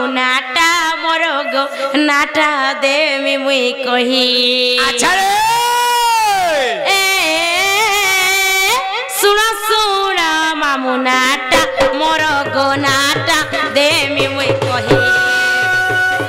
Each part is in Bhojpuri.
मामू नाटा मोर गो नाटा देमी मुई कही अच्छा रे सुना सुना मामू नाटा मोर गो नाटा देमी मुई कही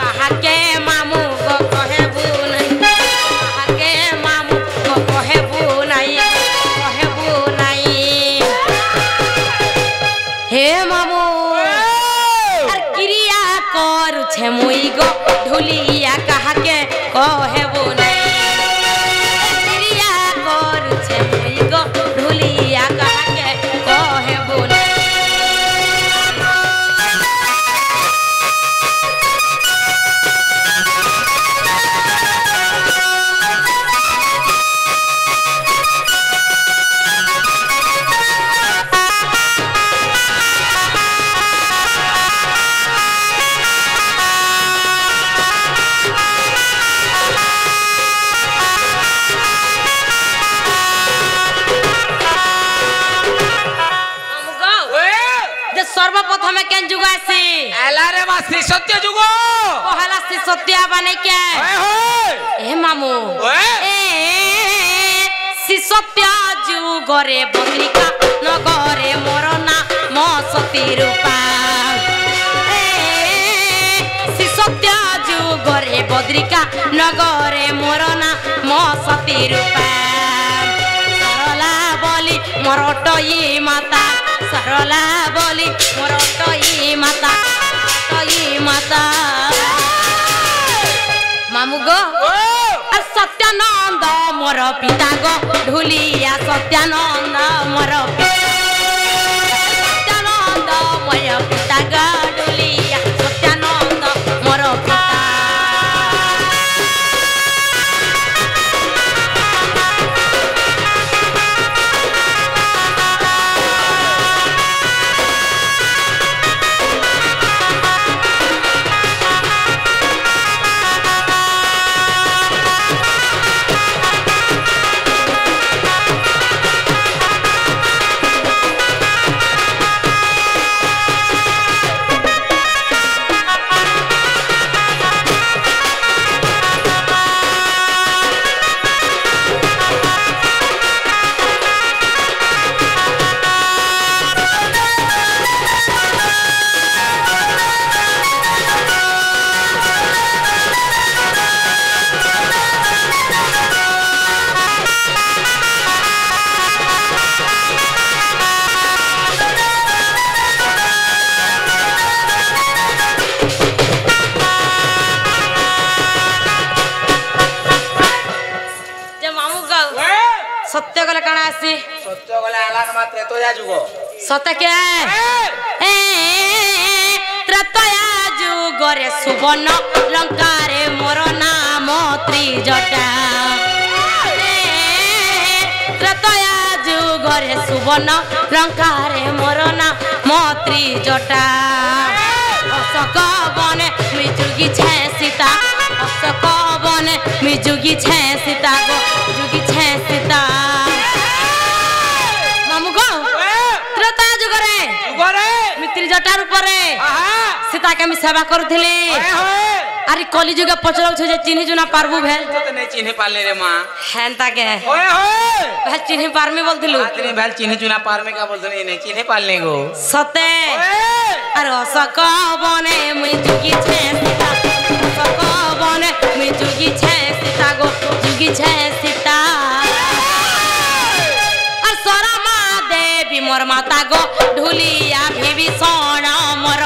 कहा के मामू गो कहबू नहीं कहा के मामू गो कहबू नहीं हे मामू क्रिया करू छे मुई गो ढुलिया कहा के कहबू नहीं क्रिया करू छे मुई गो ढुलिया कहा के कहबू नहीं सर्वप्रथमे केन जुग आसी एला रे मा श्री सत्य जुग पहला श्री सत्य बने के ए मामू ए श्री सत्य जुग रे बद्रिका नगरे मोर नाम सती रूपा श्री सत्य जुग रे बद्रिका नगरे मोर नाम सती रूपा सरला बोली मोर टई माता सरला बोली मोर टई माता मामू गो सत्यानंद मोर पिता गो ढुलिया सत्यानंद मोर सत्यानंद मोर पिता गो ढुलिया सत्यानंद मोर पिता सत्य गले काना आसी सत्य गले आला न मात्र तो जा जुगो सत्य के त्रतया जुग रे सुवर्ण लंका रे मोर नाम त्रिजटा त्रतया जुग रे सुवर्ण लंका रे मोर नाम त्रिजटा अशोक बने मिजुगी छे सीता अशोक बने मिजुगी छे सीता गो जुगी छे सीता मामू गो त्रेता जुग रे मित्री जटा रूप रे सीता के मी सेवा करूथिली अरे कली जुग पचरौ छ चिन्हि जुना पारबू भेल तो नहीं चिन्हि पाले रे मां हेनता के ओए होए भाई चिन्हि पारमे बोलथिलु आदमी भेल चिन्हि जुना पारमे का बोलथनी नहीं चिन्हि पालने गो सते अरे अशोक बने मी जुगी छे सीता अशोक बने मी जुगी छे सीता गो जुगी छे सीता और सरमा देवी मोर माता गो ढुलिया विभीषण मोर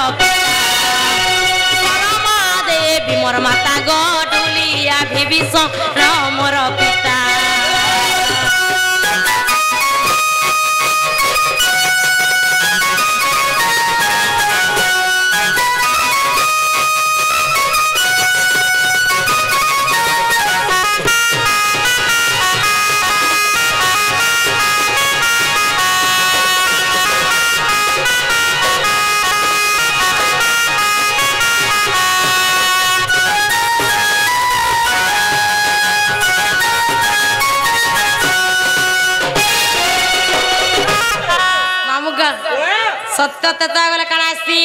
सरमा देवी मोर माता गो ढुलिया विभीषण मोर पिता सत्य तेता गले काना आसी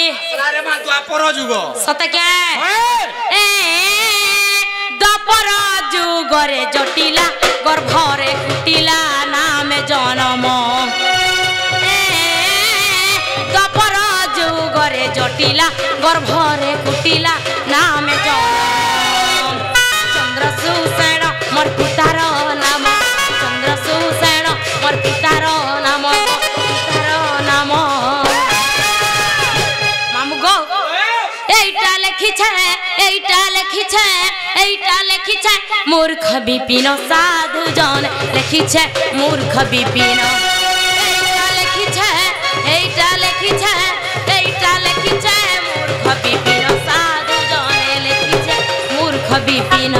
अरे मां द्वापर जुग सत क्या ए द्वापर जुगरे जटिला गर्भरे कुटिला नाम जन्म द्वापर जुगरे जटिला गर्भरे कुटिला नाम जन्म चंद्र सुसेन मोर पितार नाम चंद्र सुसेन मोर पितार नाम मामू गो এইটা লেখিছে মূর্খ বিপিন সাধু জন লেখিছে মূর্খ বিপিন এইটা লেখিছে মূর্খ বিপিন সাধু জন লেখিছে মূর্খ বিপিন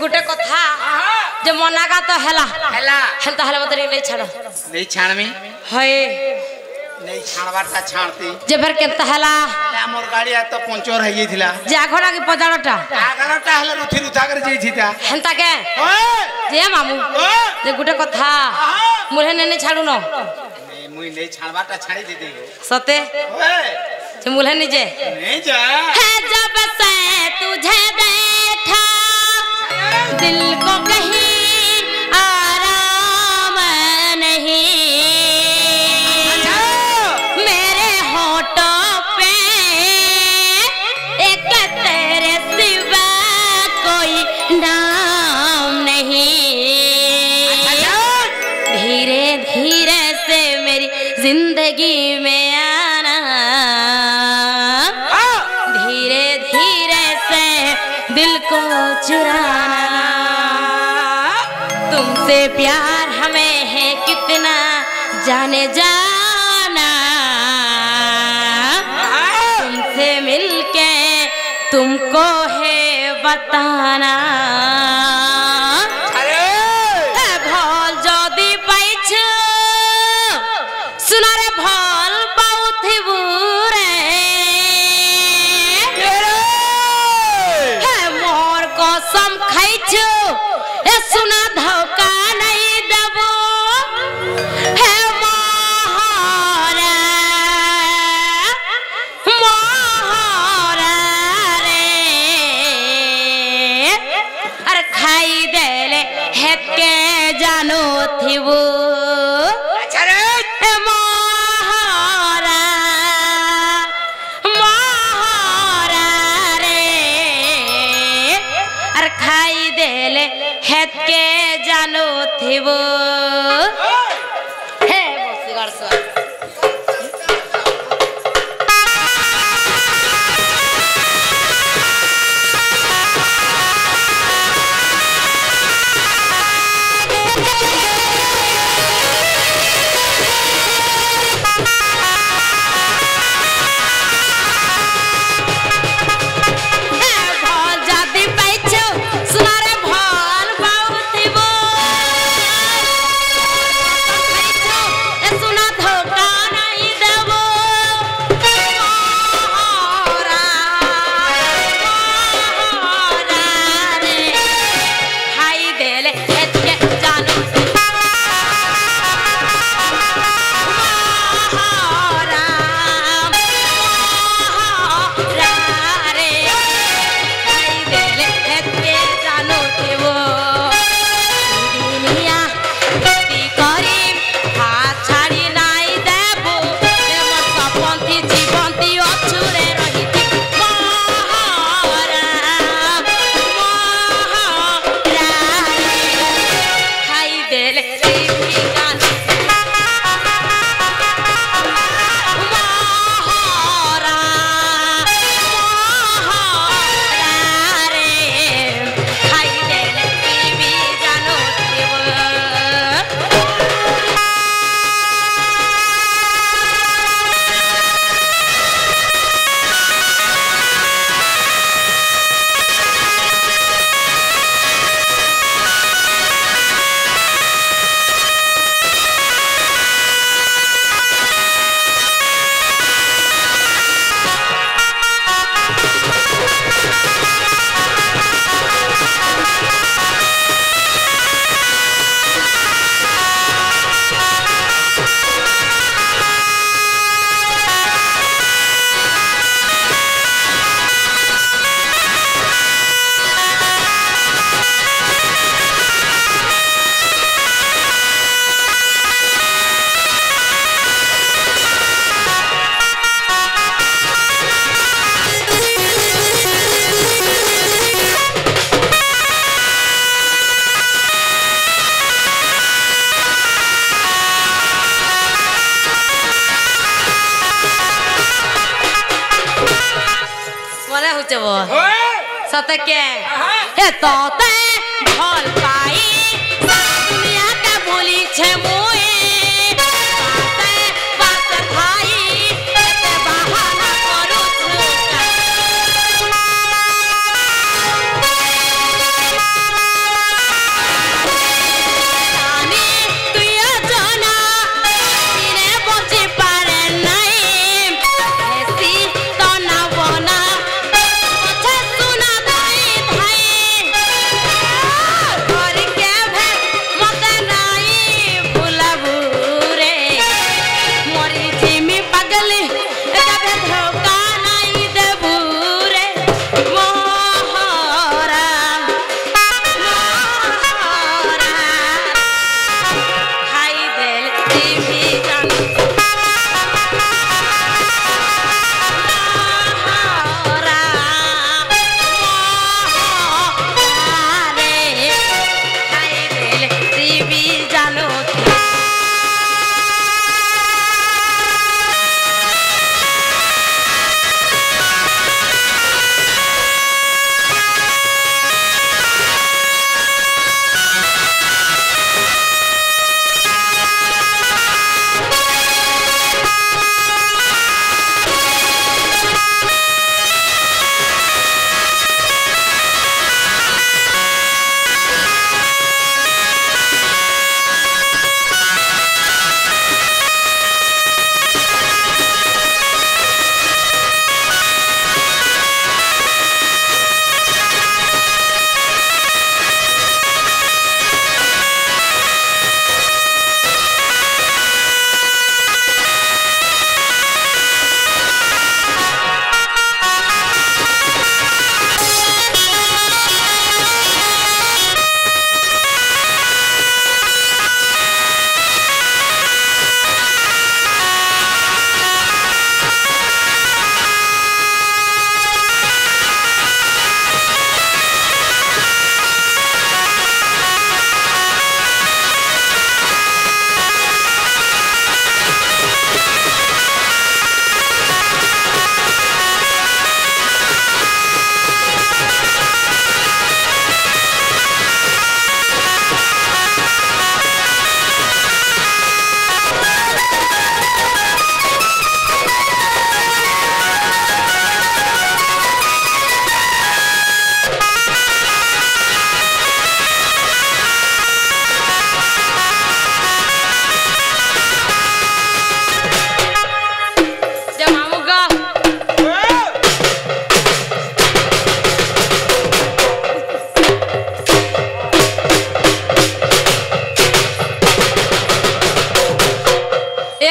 गुटे कथा जे मना का तो हेला हेलता हेला मत नहीं छाड़ में हाय नहीं छाड़बाटा छाड़ती जे फिर केता हेला हमर गाड़ी आ तो पंचर है थिला जे आघड़ा के 15टा हेला रुथि रुथा कर जई थिता हेंता के जे मामू जे गुटे कथा मुहे ने छाड़ू न मुई नहीं छाड़बाटा छाड़ी दे देगो सते जे मुहे नहीं जे नहीं जा है जब से तुझे देखा दिल को कहीं आराम नहीं मेरे होठों पे एक तेरे सिवा कोई नाम नहीं धीरे धीरे से मेरी जिंदगी में आना धीरे धीरे से दिल को चुराना तुमसे प्यार हमें है कितना जाने जाना तुमसे मिलके तुमको है बताना भल जदि पाइछ सुना रे भल बहुत बुरे मोर कसम खाइछ सुना धोखा नहीं देबो हे मोहरा रे अरे खाई देले हेके जानो थिबो अच्छा रे मोहरा रे अरे खाई देले हेके जानो थिबो हे बसिगार सर सुना धोखा नहीं कौचे वो सते के हे तोते भल पाई दुनिया के बोली छे मोए बाते बात भाई एते बहाना करू जानी तुय जना इने बची पारे नहीं ऐसी तो ना बना पछे सुना दाई भाई घर के भे मते नहीं भुलाबू रे मोरी जिमी पगली कबे धोखा नहीं देबू रे मोहरा खाई देल जिमी जान मोहरा रे खाई देल जिमी जानो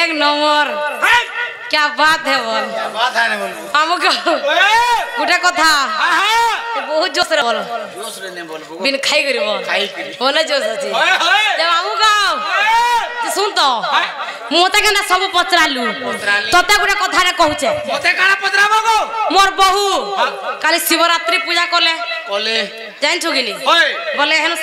एक नंबर क्या बात है बोल क्या बात है ना बोल हमको गुटा कथा बहुत जोश रे बोल जोश रे ने बोल बिन खाई करी बोल खाई करी बोले जोश अछि जब हमको सुन तो मोते केना सब पचरालू तते गुटा कथा रे कहूचे मते काना पचराबो गो मोर बहू काली शिवरात्रि पूजा करले कोले जान छु कि नी ओए बोले हेन